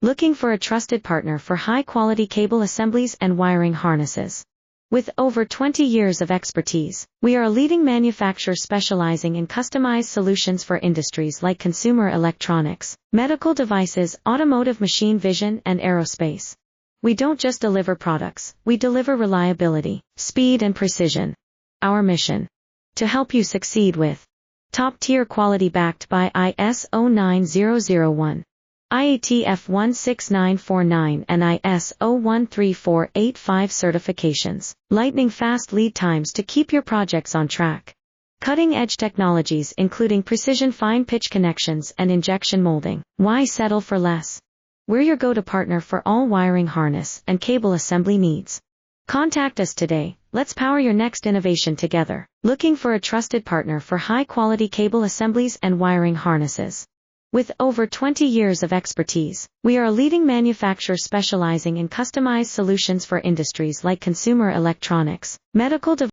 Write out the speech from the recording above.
Looking for a trusted partner for high-quality cable assemblies and wiring harnesses? With over 20 years of expertise, we are a leading manufacturer specializing in customized solutions for industries like consumer electronics, medical devices, automotive, machine vision, and aerospace. We don't just deliver products, we deliver reliability, speed, and precision. Our mission: to help you succeed with top-tier quality backed by ISO 9001. IATF 16949 and ISO 13485 certifications, lightning-fast lead times to keep your projects on track. Cutting-edge technologies including precision fine-pitch connections and injection molding. Why settle for less? We're your go-to partner for all wiring harness and cable assembly needs. Contact us today. Let's power your next innovation together. Looking for a trusted partner for high-quality cable assemblies and wiring harnesses? With over 20 years of expertise, we are a leading manufacturer specializing in customized solutions for industries like consumer electronics, medical devices,